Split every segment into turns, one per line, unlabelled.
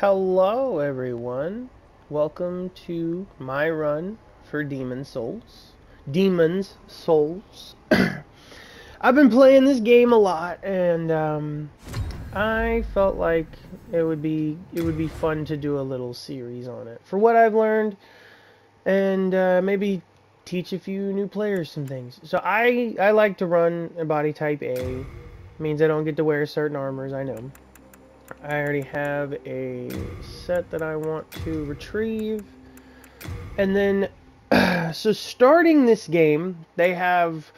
Hello, everyone. Welcome to my run for Demon Souls. Demon's Souls. I've been playing this game a lot, and I felt like it would be fun to do a little series on it. For what I've learned, and maybe teach a few new players some things. So I like to run a body type A. Means I don't get to wear certain armors. I know. I already have a set that I want to retrieve. And then, so starting this game, they have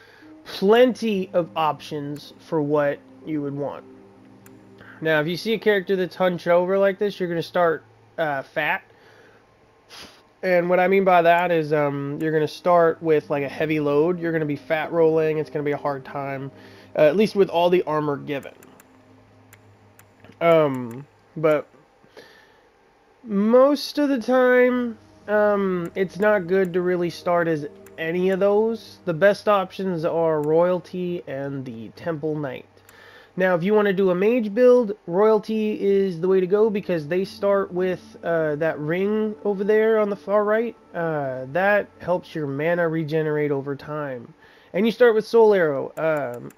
plenty of options for what you would want. Now, if you see a character that's hunched over like this, you're going to start fat. And what I mean by that is you're going to start with like a heavy load. You're going to be fat rolling. It's going to be a hard time, at least with all the armor given. But most of the time, it's not good to really start as any of those. The best options are Royalty and the Temple Knight. Now, if you want to do a mage build, Royalty is the way to go because they start with that ring over there on the far right. That helps your mana regenerate over time. And you start with Soul Arrow.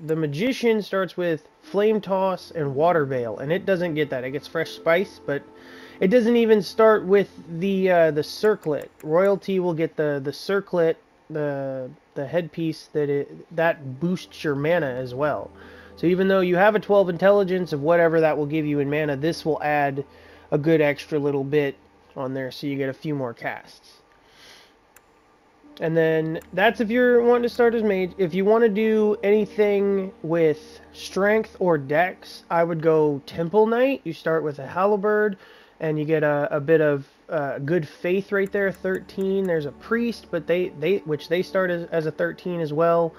The Magician starts with Flame Toss and Water Veil, and it doesn't get that. It gets Fresh Spice, but it doesn't even start with the Circlet. Royalty will get the Circlet, the headpiece that boosts your mana as well. So even though you have a 12 intelligence of whatever that will give you in mana, this will add a good extra little bit on there, so you get a few more casts. And then that's if you're wanting to start as mage. If you want to do anything with strength or dex, I would go Temple Knight. You start with a halberd, and you get a bit of good faith right there, 13. There's a priest, but they start as a 13 as well.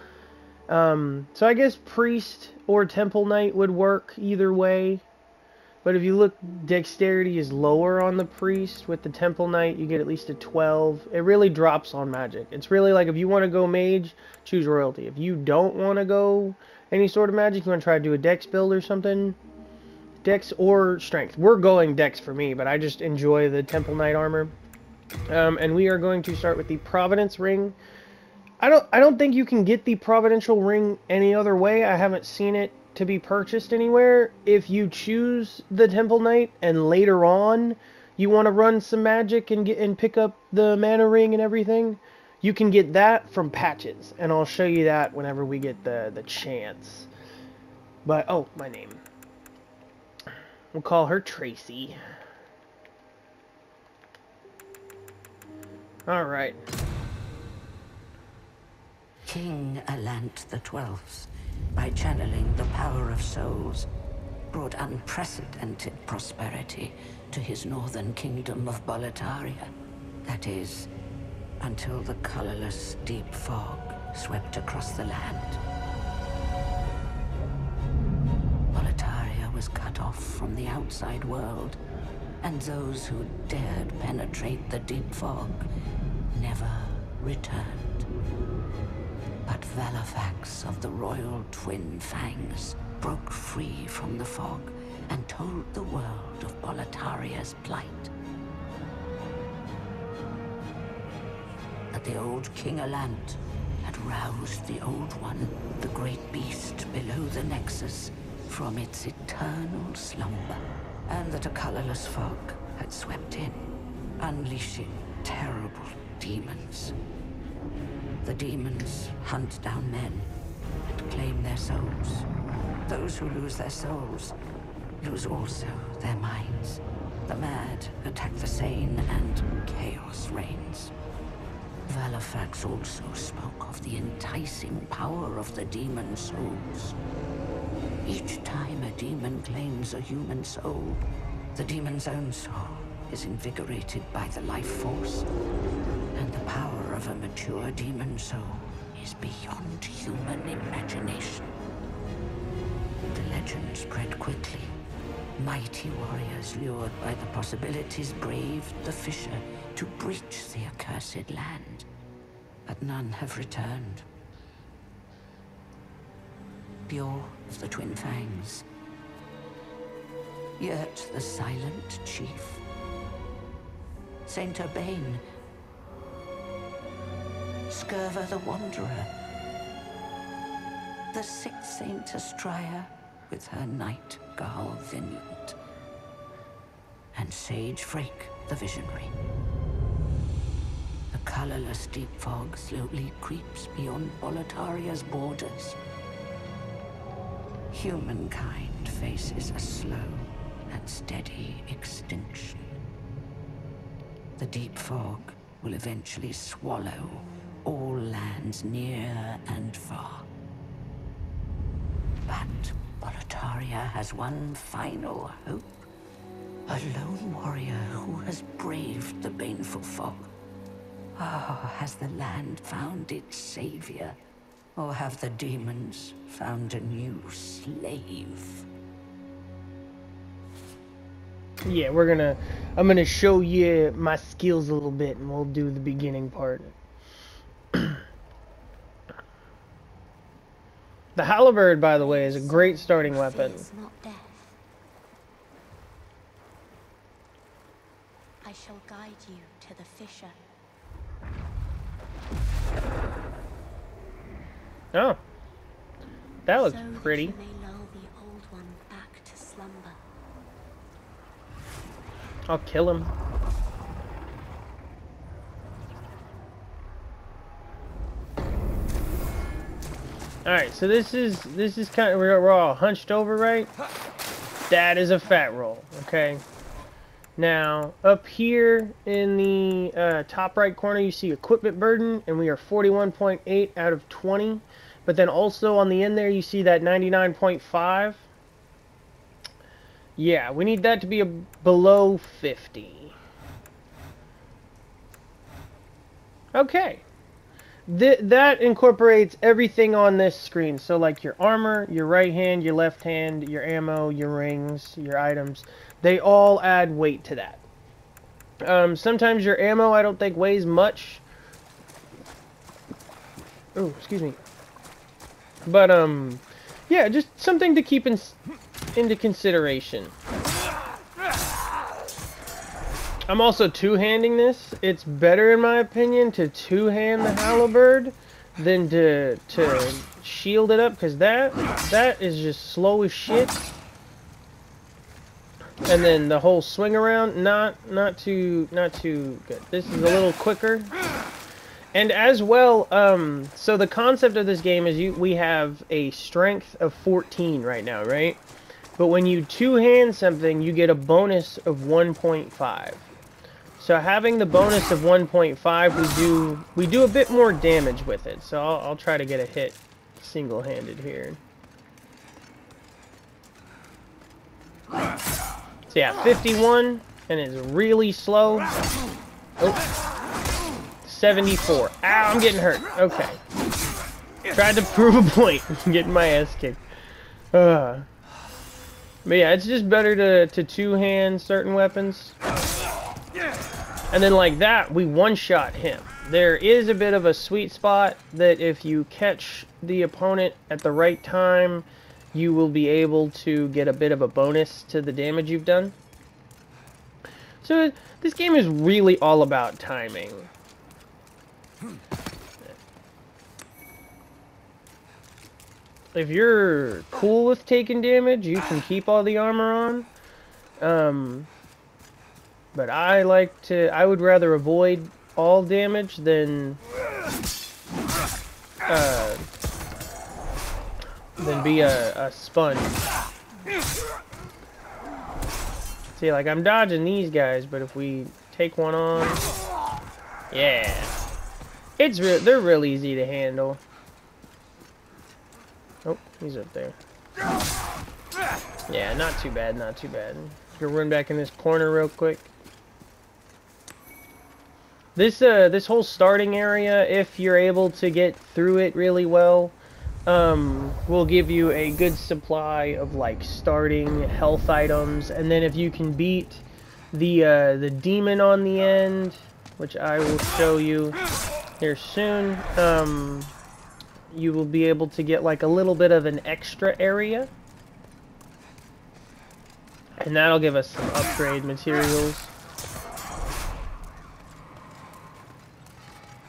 So I guess priest or Temple Knight would work either way. But if you look, dexterity is lower on the priest. With the Temple Knight, you get at least a 12. It really drops on magic. It's really like if you want to go mage, choose Royalty. If you don't want to go any sort of magic, you want to try to do a dex build or something, dex or strength. We're going dex for me, but I just enjoy the Temple Knight armor. And we are going to start with the Providence Ring. I don't think you can get the Providential Ring any other way. I haven't seen it to be purchased anywhere. If you choose the Temple Knight and later on you want to run some magic and pick up the mana ring and everything, you can get that from patches, and I'll show you that whenever we get the chance. But oh, my name. We'll call her Tracy. All right.
King Alant the Twelfth, by channeling the power of souls, brought unprecedented prosperity to his northern kingdom of Boletaria. That is, until the colorless deep fog swept across the land. Boletaria was cut off from the outside world, and those who dared penetrate the deep fog never returned. But Valifax of the Royal Twin Fangs broke free from the fog and told the world of Boletaria's plight. That the old King Alant had roused the Old One, the great beast below the Nexus, from its eternal slumber, and that a colorless fog had swept in, unleashing terrible demons. The demons hunt down men and claim their souls. Those who lose their souls lose also their minds. The mad attack the sane, and chaos reigns. Valifax also spoke of the enticing power of the demon souls. Each time a demon claims a human soul, the demon's own soul is invigorated by the life force, and the power of a mature demon soul is beyond human imagination. The legend spread quickly. Mighty warriors lured by the possibilities braved the fissure to breach the accursed land, but none have returned. Pure of the Twin Fangs, Yet the silent chief, Saint Urbain, Scurva the Wanderer, the sixth Saint Astraea with her night Garl Vinland, and Sage Frake the Visionary. The colorless deep fog slowly creeps beyond Boletaria's borders. Humankind faces a slow and steady extinction. The deep fog will eventually swallow all lands near and far. But Boletaria has one final hope. A lone warrior who has braved the baneful fog. Ah, has the land found its savior? Or have the demons found a new slave?
Yeah, I'm gonna show you my skills a little bit, and we'll do the beginning part. The halberd, by the way, is a great starting weapon.
Not death. I shall guide you to the fissure.
Oh, that looks
So
pretty.
that you may lull the old one back to slumber.
I'll kill him. Alright, so this is kind of, we're all hunched over, right? That is a fat roll, okay? Now, up here in the top right corner, you see equipment burden, and we are 41.8 out of 20. But then also on the end there, you see that 99.5. Yeah, we need that to be below 50. Okay. That incorporates everything on this screen. So like your armor, your right hand, your left hand, your ammo, your rings, your items. They all add weight to that. Sometimes your ammo I don't think weighs much. Oh, excuse me. But, yeah, just something to keep into consideration. I'm also two-handing this. It's better, in my opinion, to two-hand the halberd than to shield it up, because that is just slow as shit. And then the whole swing around, not too good. This is a little quicker. And as well, so the concept of this game is we have a strength of 14 right now, right? But when you two-hand something, you get a bonus of 1.5. So having the bonus of 1.5, we do a bit more damage with it. So I'll try to get a hit single-handed here. So yeah, 51, and it's really slow. Oh. 74. Ow, I'm getting hurt. Okay. Tried to prove a point. Getting my ass kicked. But yeah, it's just better to two-hand certain weapons. And then like that, we one-shot him. There is a bit of a sweet spot that if you catch the opponent at the right time, you will be able to get a bit of a bonus to the damage you've done. So this game is really all about timing. If you're cool with taking damage, you can keep all the armor on. But I would rather avoid all damage than be a sponge. See, like, I'm dodging these guys, but if we take one on, yeah. They're real easy to handle. Oh, he's up there. Yeah, not too bad, not too bad. Gonna run back in this corner real quick. This whole starting area, if you're able to get through it really well, will give you a good supply of like starting health items, and then if you can beat the demon on the end, which I will show you here soon, you will be able to get like a little bit of an extra area. And that'll give us some upgrade materials.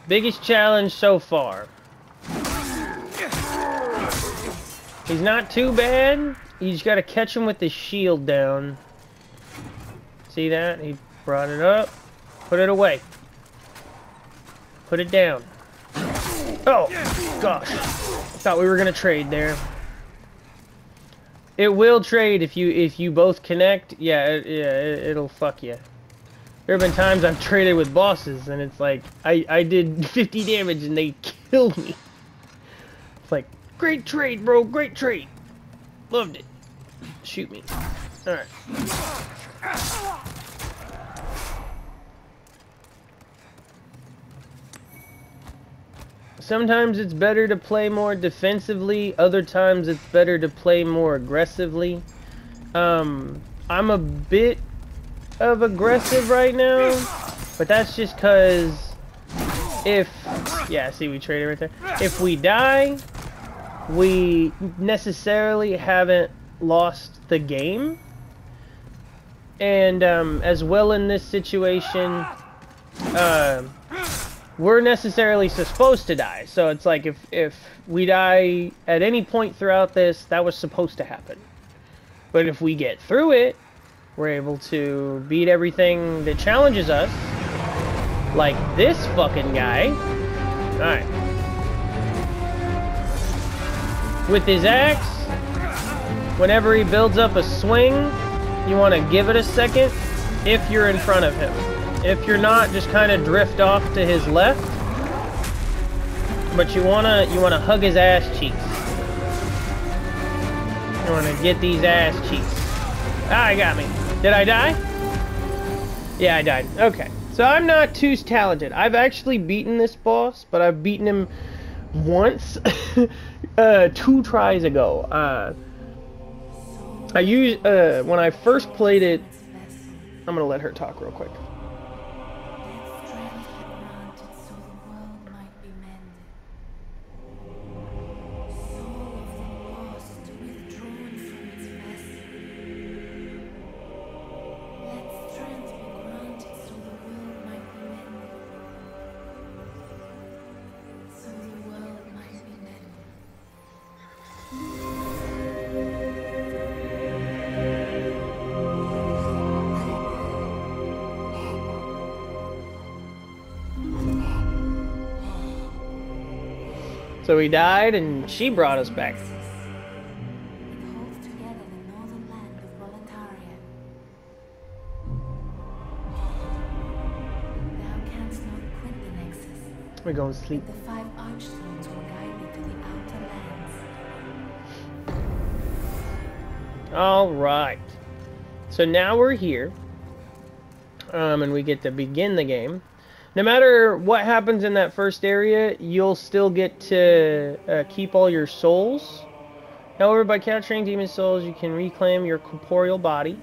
Biggest challenge so far. He's not too bad. You just gotta catch him with the shield down. See that? He brought it up. Put it away. Put it down. Oh, gosh. I thought we were gonna trade there. It will trade if you both connect. Yeah, it'll fuck you. There have been times I've traded with bosses and it's like I did 50 damage and they killed me. It's like, great trade, bro, great trade. Loved it. Shoot me. Alright. Sometimes it's better to play more defensively, other times it's better to play more aggressively. I'm a bit of aggressive right now, but that's just because yeah, see, we traded right there. If we die, we necessarily haven't lost the game. And as well in this situation, we're necessarily supposed to die. So it's like if we die at any point throughout this, that was supposed to happen. But if we get through it, we're able to beat everything that challenges us. Like this fucking guy. Alright. With his axe, whenever he builds up a swing, you want to give it a second if you're in front of him. If you're not, just kind of drift off to his left. But you wanna hug his ass cheeks. You wanna get these ass cheeks. Ah, he got me. Did I die? Yeah, I died. Okay. So I'm not too talented. I've actually beaten this boss, but I've beaten him once 2 tries ago. I used when I first played it. I'm gonna let her talk real quick. So we died, and she brought us back.
It holds together the northern land of Boletaria. Thou canst not quit the Nexus.
We're going to sleep.
The 5 archstones will guide thee to the outer lands.
Alright. So now we're here. And we get to begin the game. No matter what happens in that first area, you'll still get to keep all your souls. However, by capturing demon souls, you can reclaim your corporeal body.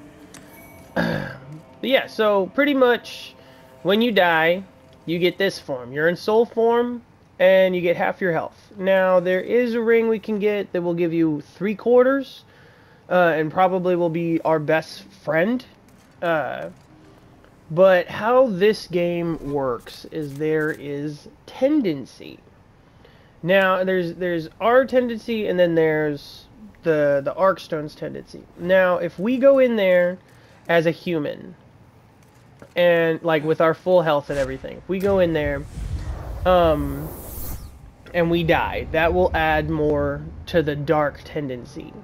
But yeah, so pretty much when you die, you get this form. You're in soul form, and you get half your health. Now, there is a ring we can get that will give you 3/4, and probably will be our best friend. But how this game works is there is tendency. Now, there's our tendency, and then there's the Arcstone's tendency. Now, if we go in there as a human, and like with our full health and everything, if we go in there, and we die, that will add more to the dark tendency.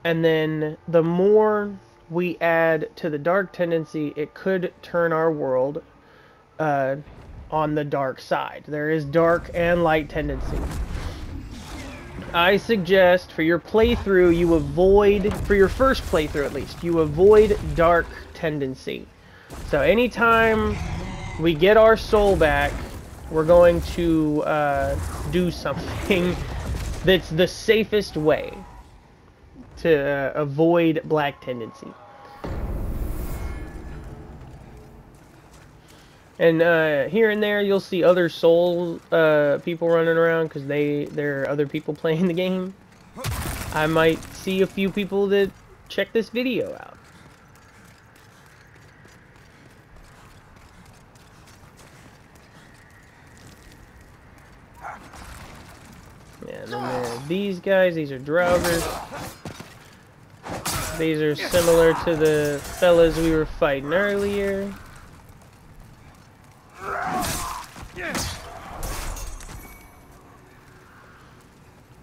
And then the more we add to the dark tendency, it could turn our world on the dark side. There is dark and light tendency. I suggest for your playthrough, you avoid, for your first playthrough at least, you avoid dark tendency. So anytime we get our soul back, we're going to do something that's the safest way to avoid black tendency. And here and there you'll see other soul people running around because there are other people playing the game. I might see a few people that check this video out. Yeah, and then there are these guys. These are Draugrs. These are similar to the fellas we were fighting earlier.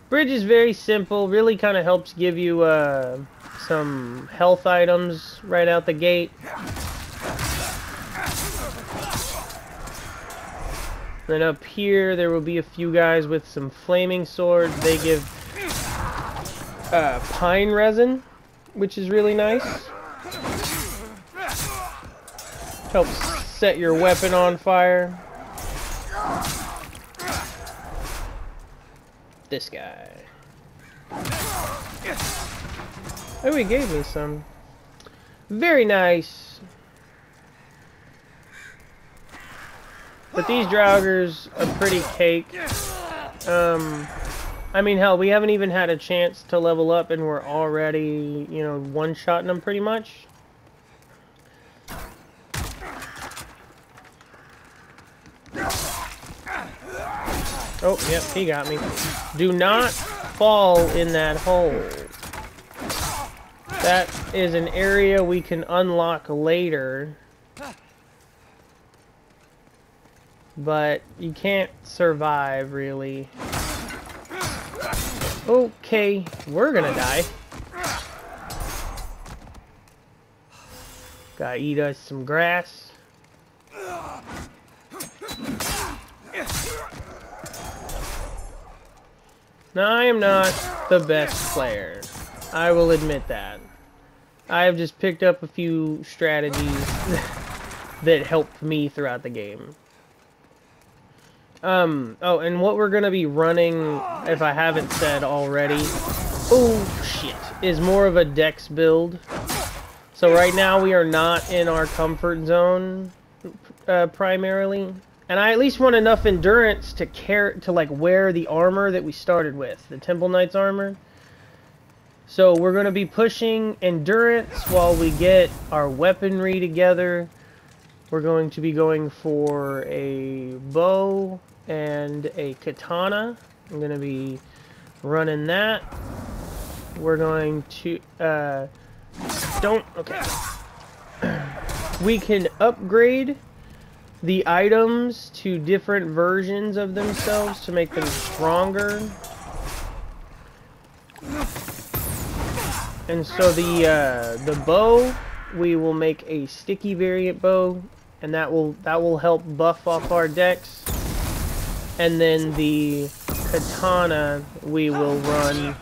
Bridge is very simple. Really kind of helps give you some health items right out the gate. Then up here, there will be a few guys with some flaming swords. They give pine resin, which is really nice. Helps set your weapon on fire. This guy. Oh, he gave me some. Very nice. But these Draugrs are pretty cake. I mean, hell, we haven't even had a chance to level up and we're already, you know, one-shotting them pretty much. Oh, yep, he got me. Do not fall in that hole. That is an area we can unlock later. But you can't survive, really. Okay, we're gonna die. Gotta eat us some grass. Now, I am not the best player. I will admit that. I have just picked up a few strategies that helped me throughout the game. Oh, and what we're gonna be running, if I haven't said already, oh shit, is more of a dex build. So right now we are not in our comfort zone, primarily. And I at least want enough endurance to like wear the armor that we started with, the Temple Knight's armor. So we're gonna be pushing endurance while we get our weaponry together. We're going to be going for a bow and a katana. I'm going to be running that. We're going to... okay. We can upgrade the items to different versions of themselves to make them stronger. And so the bow, we will make a sticky variant bow, and that will help buff off our dex. And then the katana, we will run.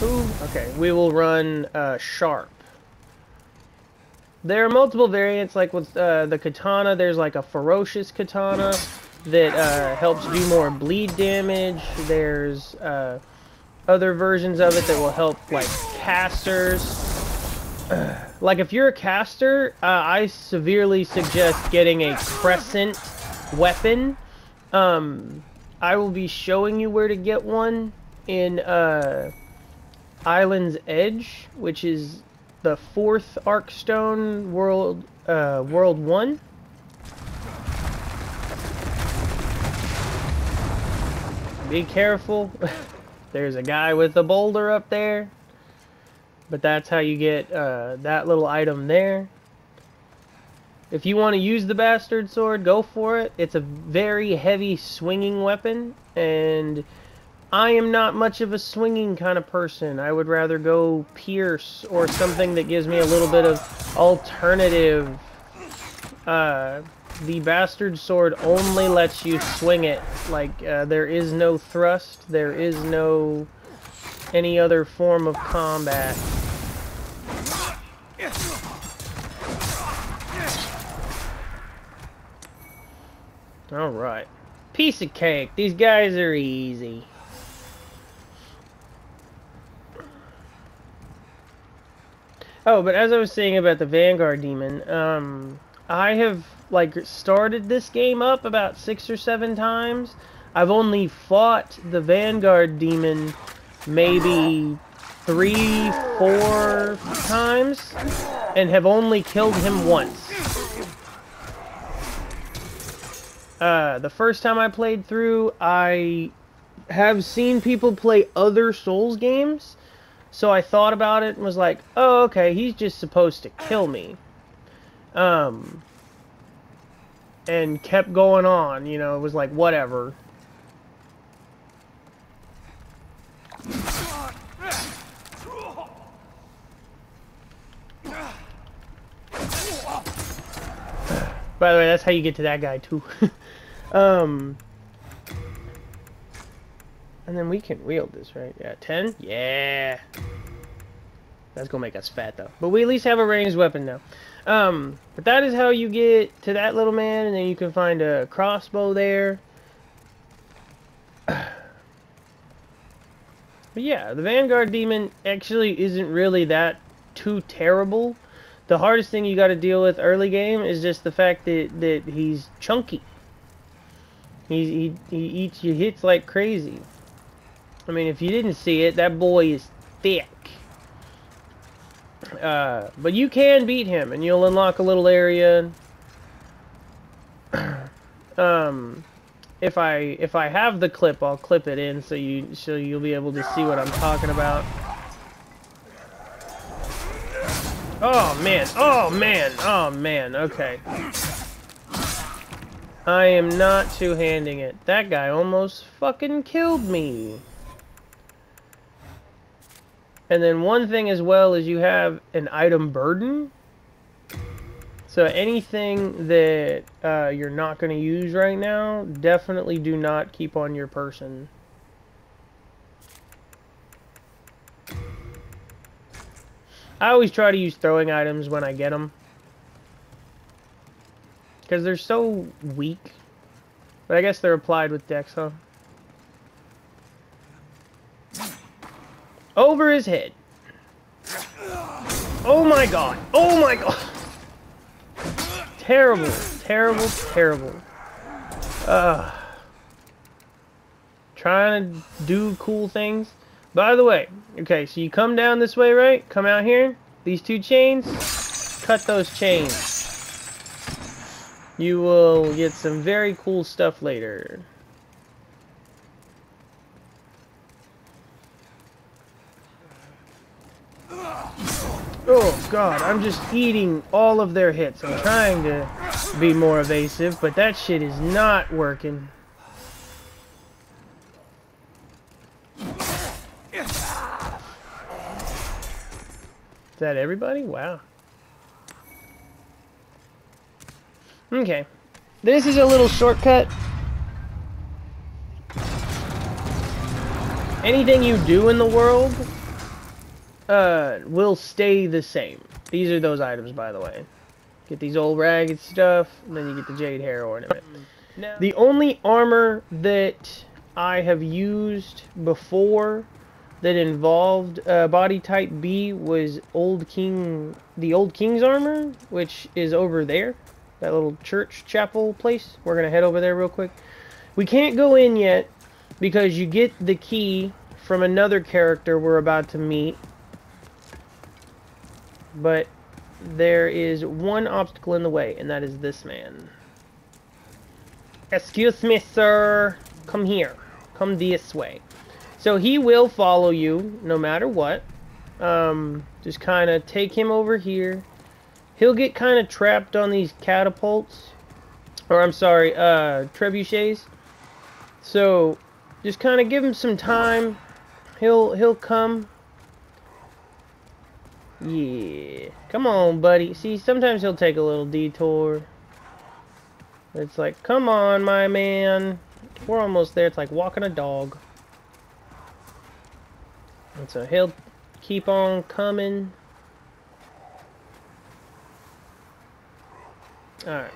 Ooh, okay, we will run sharp. There are multiple variants, like with the katana. There's like a ferocious katana that helps do more bleed damage. There's other versions of it that will help like casters. Like if you're a caster, I severely suggest getting a crescent weapon. I will be showing you where to get one in Island's Edge, which is the 4th Arkstone World 1. Be careful. There's a guy with a boulder up there. But that's how you get that little item there. If you want to use the bastard sword, go for it. It's a very heavy swinging weapon, and I am not much of a swinging kind of person. I would rather go pierce or something that gives me a little bit of alternative. The bastard sword only lets you swing it. Like, there is no thrust. There is no any other form of combat. Alright. Piece of cake. These guys are easy. Oh, but as I was saying about the Vanguard Demon, I have, like, started this game up about 6 or 7 times. I've only fought the Vanguard Demon maybe 3, 4 times and have only killed him once. The first time I played through, I have seen people play other Souls games, so I thought about it and was like, oh, okay, he's just supposed to kill me. And kept going on, you know, it was like, whatever. By the way, that's how you get to that guy, too. And then we can wield this, right? Yeah, 10? Yeah. That's gonna make us fat, though. But we at least have a ranged weapon now. But that is how you get to that little man, and then you can find a crossbow there. But yeah, the Vanguard Demon actually isn't really that too terrible. The hardest thing you got to deal with early game is just the fact that he's chunky. He eats your hits like crazy. I mean, if you didn't see it, that boy is thick. But you can beat him, and you'll unlock a little area. If I have the clip, I'll clip it in so you'll be able to see what I'm talking about. Oh man! Oh man! Oh man! Okay. I am not two-handing it. That guy almost fucking killed me. And then one thing as well is you have an item burden. So anything that you're not going to use right now, definitely do not keep on your person. I always try to use throwing items when I get them, because they're so weak. But I guess they're applied with Dex, huh? Over his head. Oh my god. Oh my god. Terrible. Terrible. Terrible. Trying to do cool things. By the way, okay, so you come down this way, right? Come out here. These two chains. Cut those chains. You will get some very cool stuff later. Oh god, I'm just eating all of their hits. I'm trying to be more evasive, but that shit is not working. Is that everybody? Wow. Okay. This is a little shortcut. Anything you do in the world will stay the same. These are those items, by the way. Get these old ragged stuff, and then you get the jade hair ornament. Now, the only armor that I have used before that involved body type B was the Old King's armor, which is over there. That little church chapel place. We're gonna head over there real quick. We can't go in yet because you get the key from another character we're about to meet. But there is one obstacle in the way, and that is this man. Excuse me, sir. Come here. Come this way. So he will follow you no matter what. Just kind of take him over here. He'll get kind of trapped on these catapults. Or, I'm sorry, trebuchets. So, just kind of give him some time. He'll come. Yeah. Come on, buddy. See, sometimes he'll take a little detour. It's like, come on, my man. We're almost there. It's like walking a dog. And so he'll keep on coming. Alright.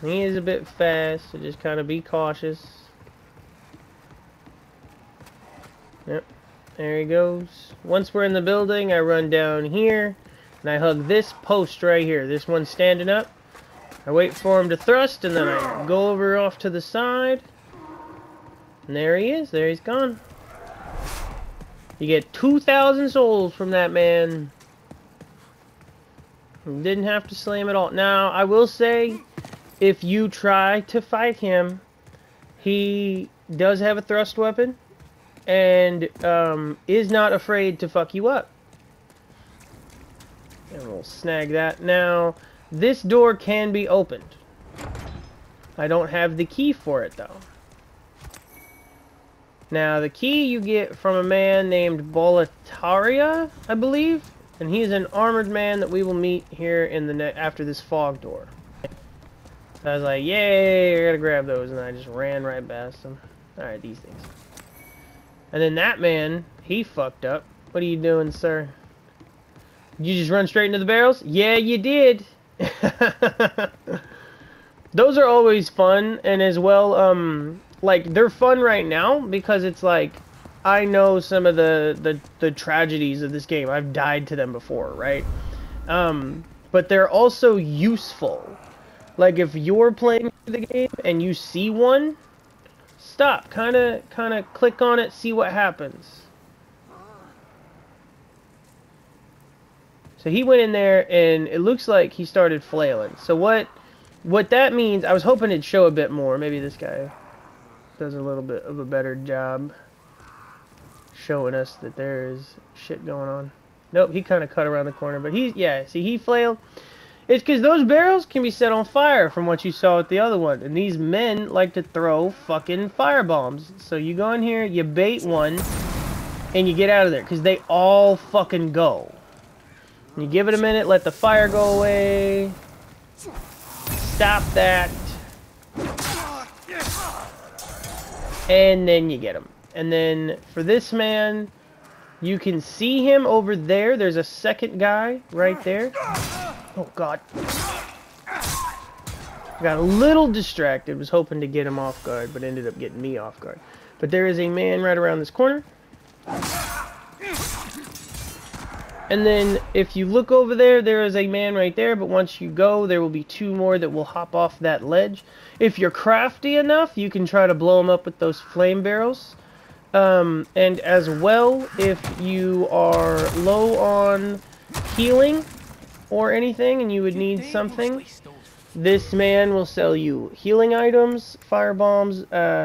He is a bit fast, so just kind of be cautious. Yep, there he goes. Once we're in the building, I run down here, and I hug this post right here. This one standing up. I wait for him to thrust, and then I go over off to the side. And there he is. There he's gone. You get 2,000 souls from that man. You didn't have to slay him at all. Now, I will say, if you try to fight him, he does have a thrust weapon, and is not afraid to fuck you up. And we'll snag that. Now, this door can be opened. I don't have the key for it, though. Now, the key you get from a man named Boletaria, I believe. And he's an armored man that we will meet here in the after this fog door. So I was like, yay, I gotta grab those. And I just ran right past them. Alright, these things. And then that man, he fucked up. What are you doing, sir? Did you just run straight into the barrels? Yeah, you did. Those are always fun, and as well, like, they're fun right now because it's like, I know some of the tragedies of this game. I've died to them before, right? But they're also useful. Like, if you're playing the game and you see one, stop. Kind of click on it, see what happens. So he went in there, and it looks like he started flailing. So what that means, I was hoping it'd show a bit more. Maybe this guy does a little bit of a better job showing us that there's shit going on. Nope, he kind of cut around the corner, but yeah, see, he flailed. It's because those barrels can be set on fire from what you saw with the other one. And these men like to throw fucking fire bombs. So you go in here, you bait one, and you get out of there. Because they all fucking go. You give it a minute, let the fire go away. Stop that. And then you get him. And then for this man, you can see him over there. There's a second guy right there. Oh, God. Got a little distracted. Was hoping to get him off guard, but ended up getting me off guard. But there is a man right around this corner. And then, if you look over there, there is a man right there, but once you go, there will be two more that will hop off that ledge. If you're crafty enough, you can try to blow them up with those flame barrels. And as well, if you are low on healing or anything, and you would need something, this man will sell you healing items, fire bombs,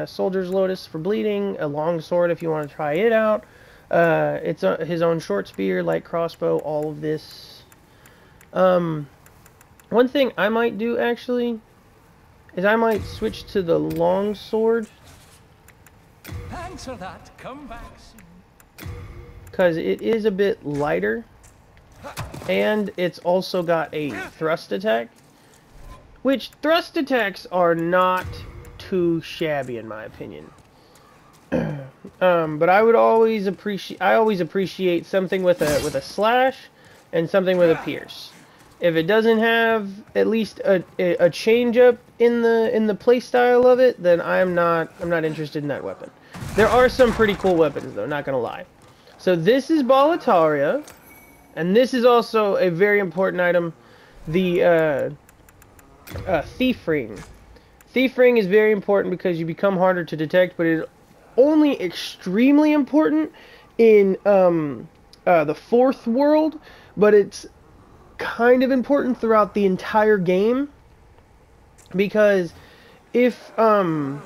soldier's lotus for bleeding, a long sword if you want to try it out. It's his own short spear, light crossbow, all of this. One thing I might do, actually, is I might switch to the long sword.
Thanks for that. Come back soon.
Because it is a bit lighter. And it's also got a thrust attack. Which, thrust attacks are not too shabby, in my opinion. But I would always appreciate something with a slash and something with a pierce. If it doesn't have at least a change up in the play style of it, then I'm not interested in that weapon. There are some pretty cool weapons though, not gonna lie. So this is Boletaria, and this is also a very important item, the thief ring. Thief ring is very important because you become harder to detect, but it only extremely important in the fourth world, but it's kind of important throughout the entire game, because if oh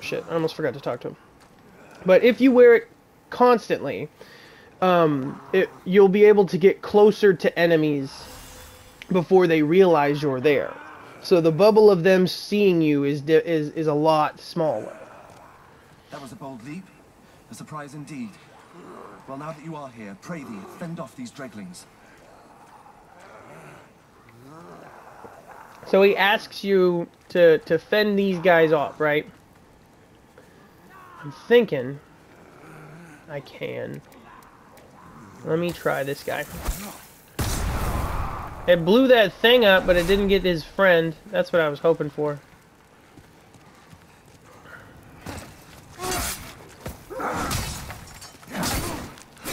shit, I almost forgot to talk to him. But if you wear it constantly, you'll be able to get closer to enemies before they realize you're there. So the bubble of them seeing you is a lot smaller.
That was a bold leap. A surprise indeed. Well, now that you are here, pray thee, fend off these dreglings.
So he asks you to fend these guys off, right? I'm thinking I can. Let me try this guy. It blew that thing up, but it didn't get his friend. That's what I was hoping for.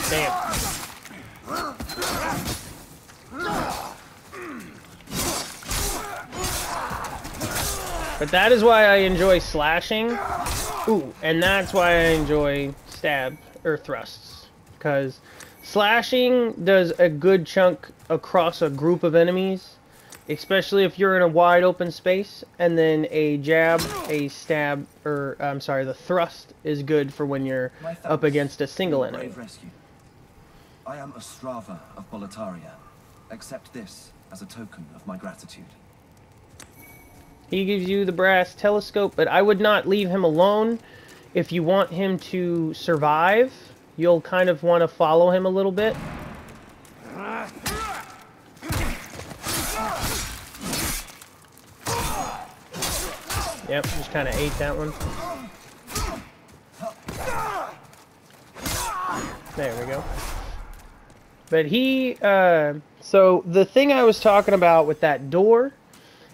Damn. But that is why I enjoy slashing. Ooh, and that's why I enjoy stab or thrusts. Because slashing does a good chunk across a group of enemies. Especially if you're in a wide open space. And then a jab, a stab, or I'm sorry, the thrust is good for when you're up against a single
Your
enemy.
brave rescue. I am Ostrava of Boletaria. Accept this as a token of my gratitude.
He gives you the brass telescope, but I would not leave him alone. If you want him to survive, you'll kind of want to follow him a little bit. Yep, just kind of ate that one. There we go. But he, so the thing I was talking about with that door,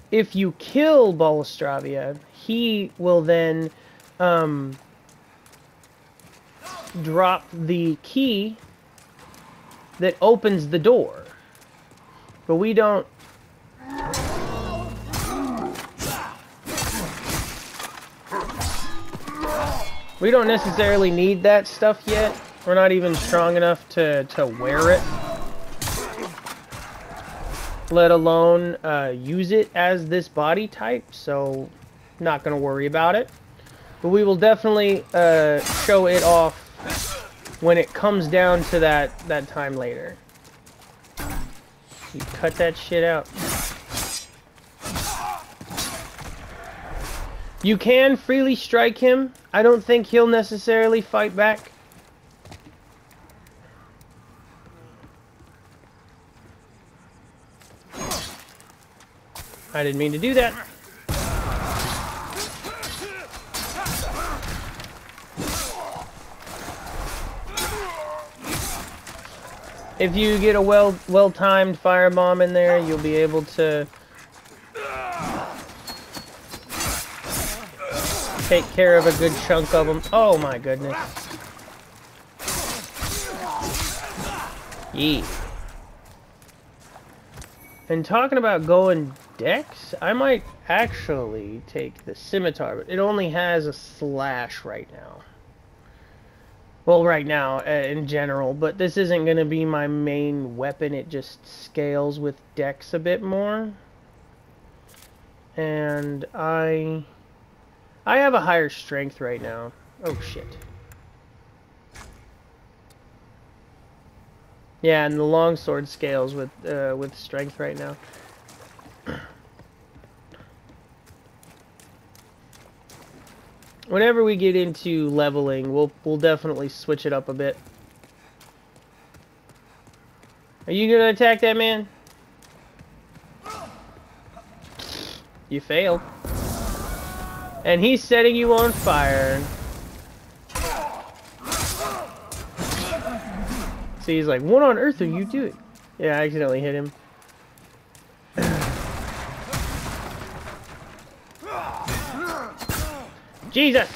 if you kill Bolestravia, he will then drop the key that opens the door. But we don't... We don't necessarily need that stuff yet. We're not even strong enough to wear it. Let alone use it as this body type, so not going to worry about it. But we will definitely show it off when it comes down to that time later. You cut that shit out. You can freely strike him. I don't think he'll necessarily fight back. I didn't mean to do that. If you get a well-timed firebomb in there, you'll be able to take care of a good chunk of them. Oh my goodness. Yeah. And talking about going dex, I might actually take the scimitar, but it only has a slash right now. Well, right now, in general, but this isn't going to be my main weapon. It just scales with dex a bit more. And I have a higher strength right now. Oh, shit. Yeah, and the longsword scales with strength right now. Whenever we get into leveling, we'll definitely switch it up a bit. Are you gonna attack that man? You failed. And he's setting you on fire. See, he's like, what on earth are you doing? Yeah, I accidentally hit him. Jesus!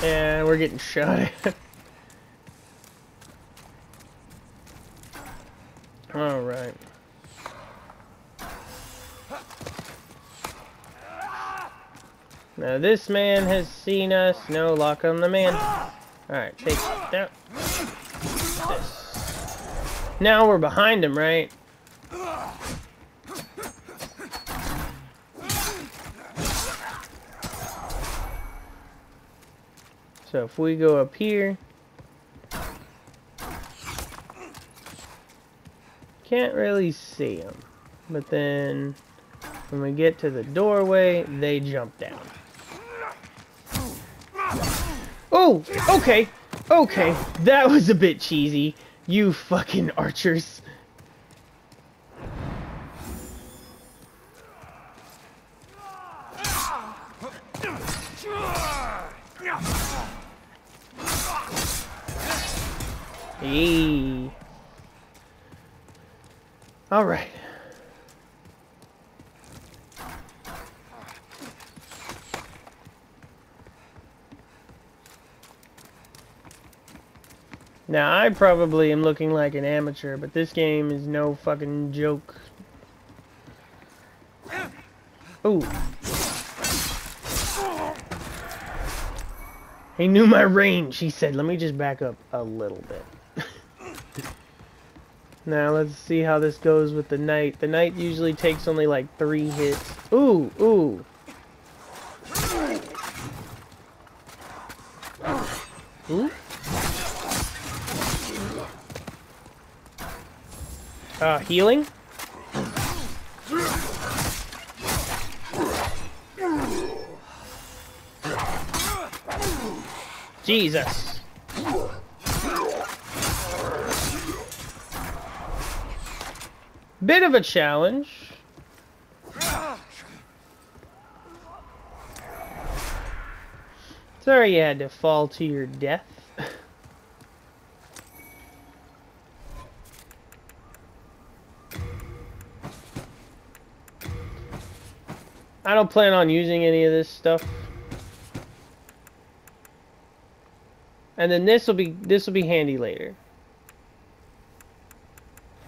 And we're getting shot at. Alright. Now this man has seen us. No, lock on the man. Alright, take that. This. Now we're behind him, right? So if we go up here, can't really see them. But then when we get to the doorway, they jump down. Oh, okay, okay, that was a bit cheesy, you fucking archers. Yee. All right. Now, I probably am looking like an amateur, but this game is no fucking joke. Ooh. He knew my range. He said, let me just back up a little bit. Now, let's see how this goes with the knight. The knight usually takes only like 3 hits. Ooh, ooh. Ooh. Healing? Jesus. Bit of a challenge. Sorry you had to fall to your death. I don't plan on using any of this stuff. And then this will be handy later.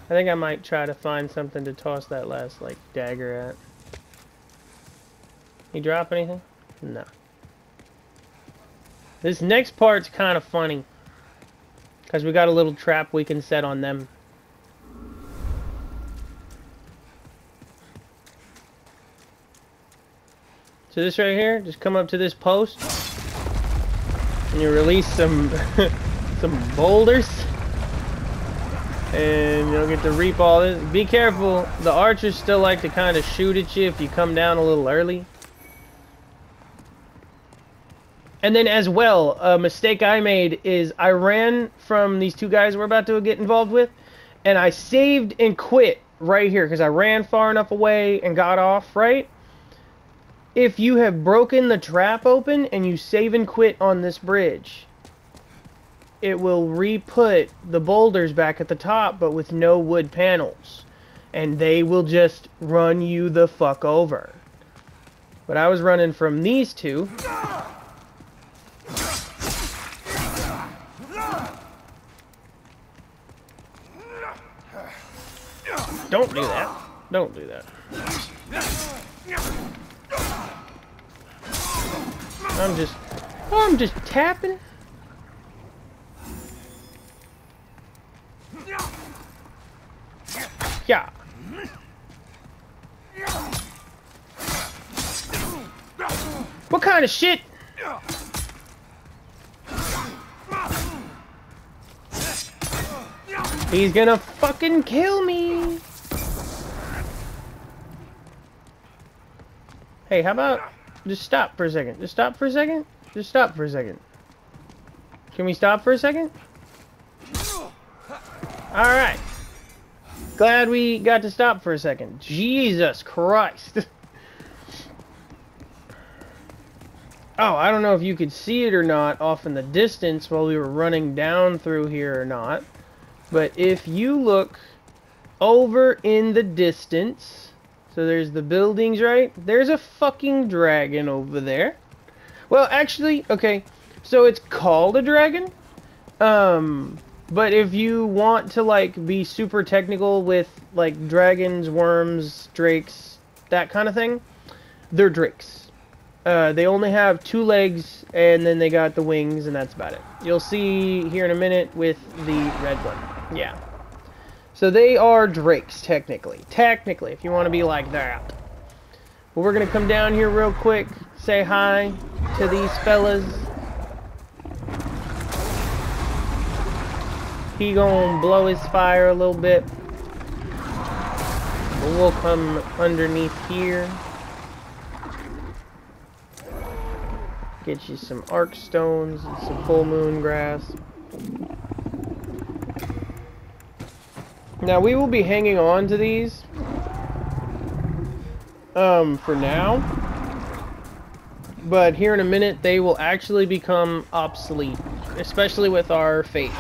I think I might try to find something to toss that last like dagger at. You drop anything? No. This next part's kind of funny because we got a little trap we can set on them. So this right here, just come up to this post and you release some some boulders and you'll get to reap all this. Be careful, the archers still like to kind of shoot at you if you come down a little early. And then as well, a mistake I made is I ran from these 2 guys we're about to get involved with, and I saved and quit right here because I ran far enough away and got off, right? If you have broken the trap open and you save and quit on this bridge, it will re-put the boulders back at the top, but with no wood panels. And they will just run you the fuck over. But I was running from these 2. Don't do that. Don't do that. I'm just tapping. Yeah. What kind of shit? He's gonna fucking kill me. Hey, how about just stop for a second? Just stop for a second? Just stop for a second. Can we stop for a second? Alright. Glad we got to stop for a second. Jesus Christ. Oh, I don't know if you could see it or not off in the distance while we were running down through here or not. But if you look over in the distance... So there's the buildings, right? There's a fucking dragon over there. Well, actually, okay. So it's called a dragon. But if you want to, like, be super technical with, like, dragons, worms, drakes, that kind of thing, they're drakes. They only have 2 legs, and then they got the wings, and that's about it. You'll see here in a minute with the red one. Yeah. So they are drakes, technically. Technically, if you want to be like that. But we're going to come down here real quick, say hi to these fellas. He gonna blow his fire a little bit. But we'll come underneath here. Get you some arc stones and some full moon grass. Now we will be hanging on to these for now, but here in a minute they will actually become obsolete, especially with our faith.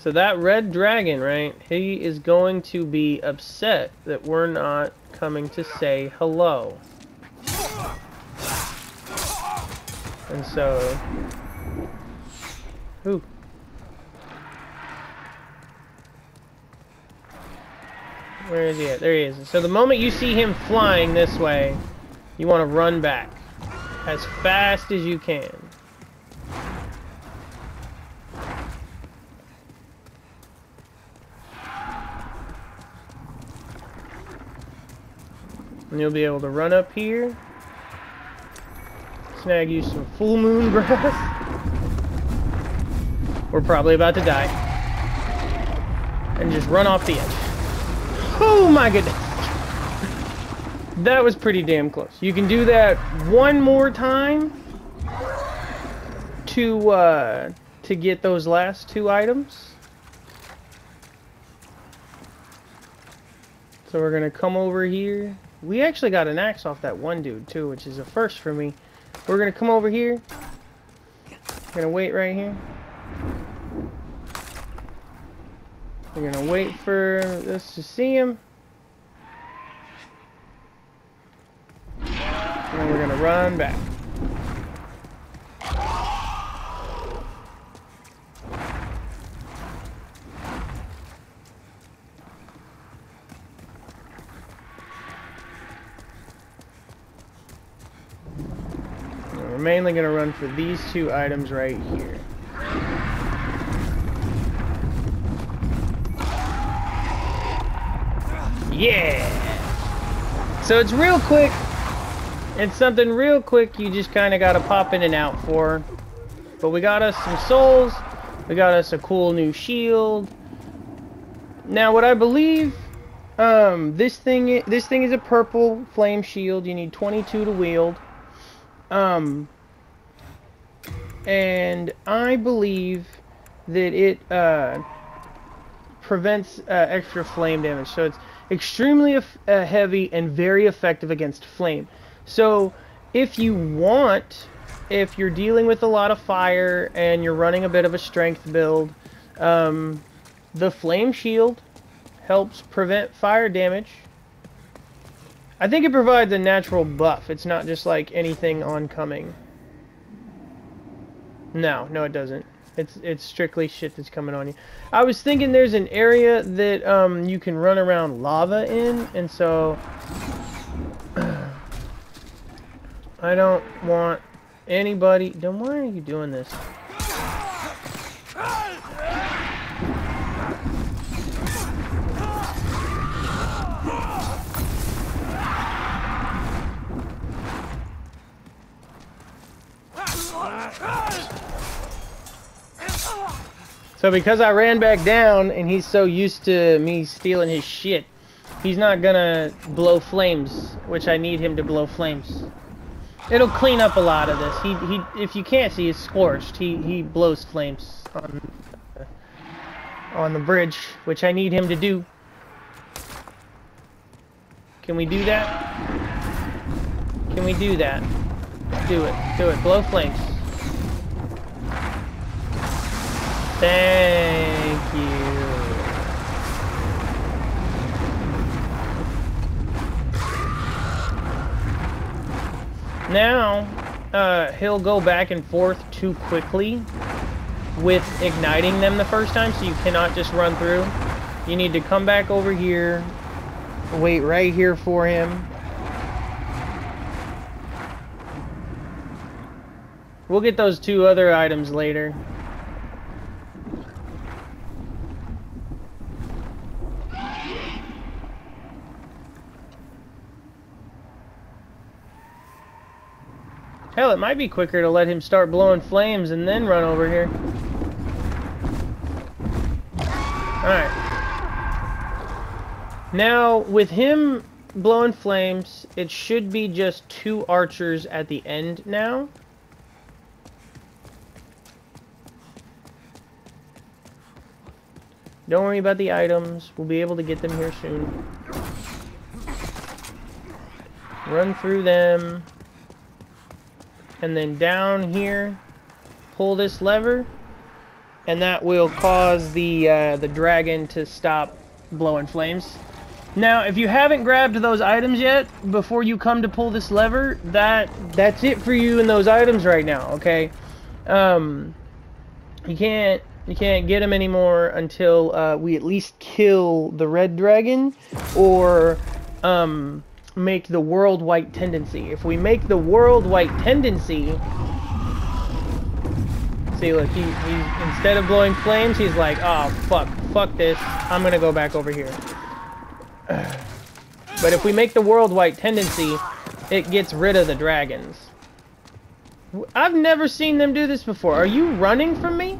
So that red dragon, right? He is going to be upset that we're not coming to say hello. And so... Ooh. Where is he at? There he is. So the moment you see him flying this way, you want to run back as fast as you can. And you'll be able to run up here, snag you some full moon grass. We're probably about to die. And just run off the edge. Oh my goodness. That was pretty damn close. You can do that one more time to get those last two items. So we're gonna come over here. We actually got an axe off that one dude too, which is a first for me. We're gonna come over here. We're gonna wait right here. We're gonna wait for us to see him. And then we're gonna run back. And we're mainly gonna run for these two items right here. Yeah! So it's real quick. It's something real quick you just kind of got to pop in and out for. But we got us some souls. We got us a cool new shield. Now what I believe, this thing is a purple flame shield. You need 22 to wield. And I believe that it prevents extra flame damage. So it's extremely heavy and very effective against flame. So if you want, if you're dealing with a lot of fire and you're running a bit of a strength build, the flame shield helps prevent fire damage. I think it provides a natural buff. It's not just like anything oncoming. No, it doesn't. It's strictly shit that's coming on you. I was thinking there's an area that you can run around lava in, and so I don't want anybody. Then why are you doing this? So because I ran back down and he's so used to me stealing his shit, he's not gonna blow flames, which I need him to blow flames. It'll clean up a lot of this. He if you can't see, he's scorched. He blows flames on the bridge, which I need him to do. Can we do that? Can we do that? Do it. Do it. Blow flames. Thank you. Now, he'll go back and forth too quickly with igniting them the first time, so you cannot just run through. You need to come back over here, wait right here for him. We'll get those two other items later. Hell, it might be quicker to let him start blowing flames and then run over here. Alright. Now, with him blowing flames, it should be just 2 archers at the end now. Don't worry about the items. We'll be able to get them here soon. Run through them. And then down here, pull this lever, and that will cause the dragon to stop blowing flames. Now, if you haven't grabbed those items yet, before you come to pull this lever, that's it for you in those items right now, okay? You can't get them anymore until we at least kill the red dragon, or make the world white tendency. If we make the world white tendency, see, look, he's instead of blowing flames, he's like, oh fuck this, I'm gonna go back over here. But if we make the world white tendency, it gets rid of the dragons. I've never seen them do this before. Are you running from me?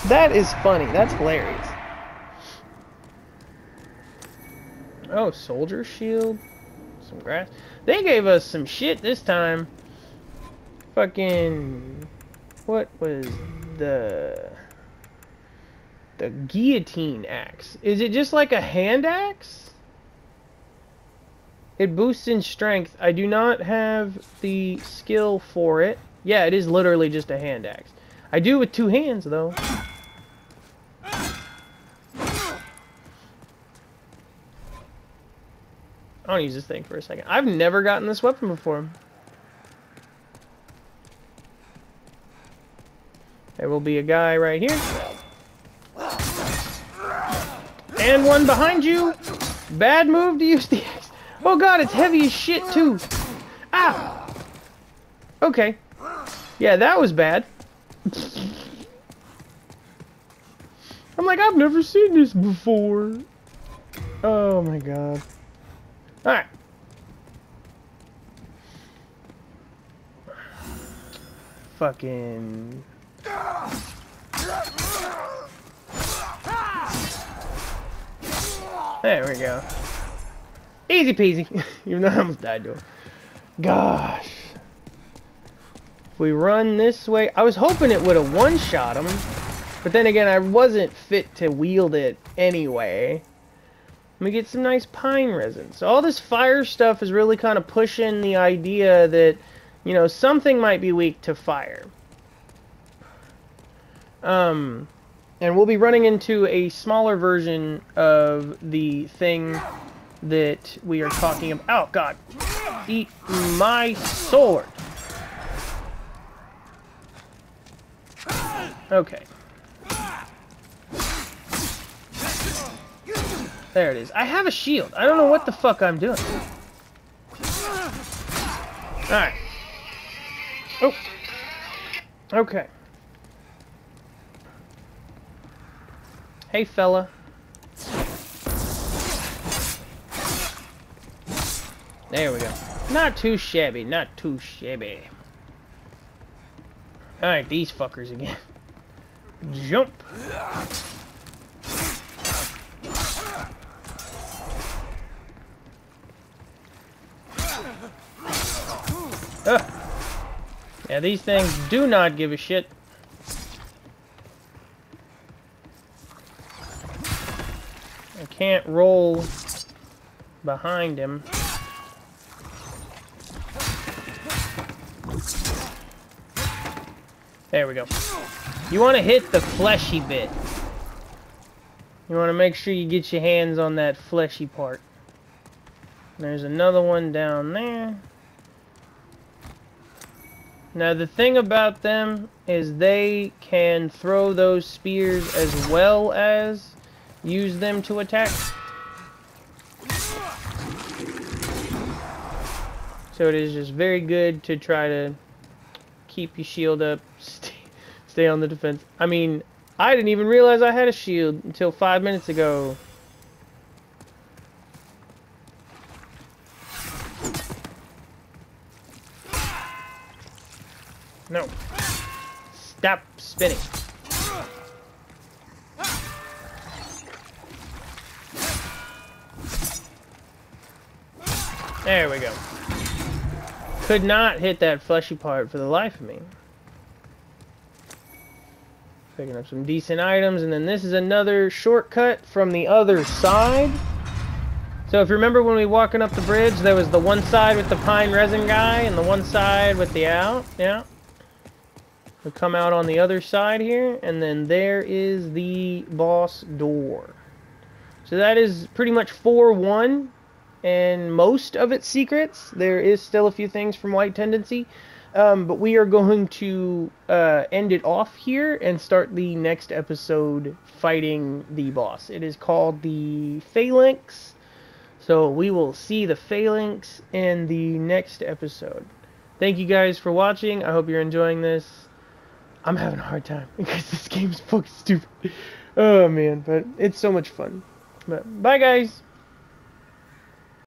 That is funny. That's hilarious. Oh, soldier shield. Some grass. They gave us some shit this time. Fucking... What was the guillotine axe? Is it just like a hand axe? It boosts in strength. I do not have the skill for it. Yeah, it is literally just a hand axe. I do with two hands, though. I want to use this thing for a second. I've never gotten this weapon before. There will be a guy right here. And one behind you. Bad move to use the axe. Oh god, it's heavy as shit too. Ah! Okay. Yeah, that was bad. I'm like, I've never seen this before. Oh my god. Alright. Fucking... There we go. Easy peasy. Even though I almost died to him. Gosh. If we run this way... I was hoping it would have one-shot him. But then again, I wasn't fit to wield it anyway. Let me get some nice pine resin. So all this fire stuff is really kind of pushing the idea that, you know, something might be weak to fire. And we'll be running into a smaller version of the thing that we are talking about. Oh, God. Eat my sword. Okay. There it is. I have a shield. I don't know what the fuck I'm doing. Alright. Oh. Okay. Hey, fella. There we go. Not too shabby. Not too shabby. Alright, these fuckers again. Jump. Yeah, these things do not give a shit. I can't roll behind him. There we go. You want to hit the fleshy bit. You want to make sure you get your hands on that fleshy part. There's another one down there. Now the thing about them is they can throw those spears as well as use them to attack. So it is just very good to try to keep your shield up, stay on the defense. I mean, I didn't even realize I had a shield until 5 minutes ago. No. Stop spinning. There we go. Could not hit that fleshy part for the life of me. Picking up some decent items, and then this is another shortcut from the other side. So if you remember when we were walking up the bridge, there was the one side with the pine resin guy and the one side with the out. Yeah. We'll come out on the other side here, and then there is the boss door. So that is pretty much 4-1, and most of its secrets. There is still a few things from White Tendency, but we are going to end it off here and start the next episode fighting the boss. It is called the Phalanx, so we will see the Phalanx in the next episode. Thank you guys for watching. I hope you're enjoying this. I'm having a hard time because this game's fucking stupid. Oh man, but it's so much fun. But bye guys.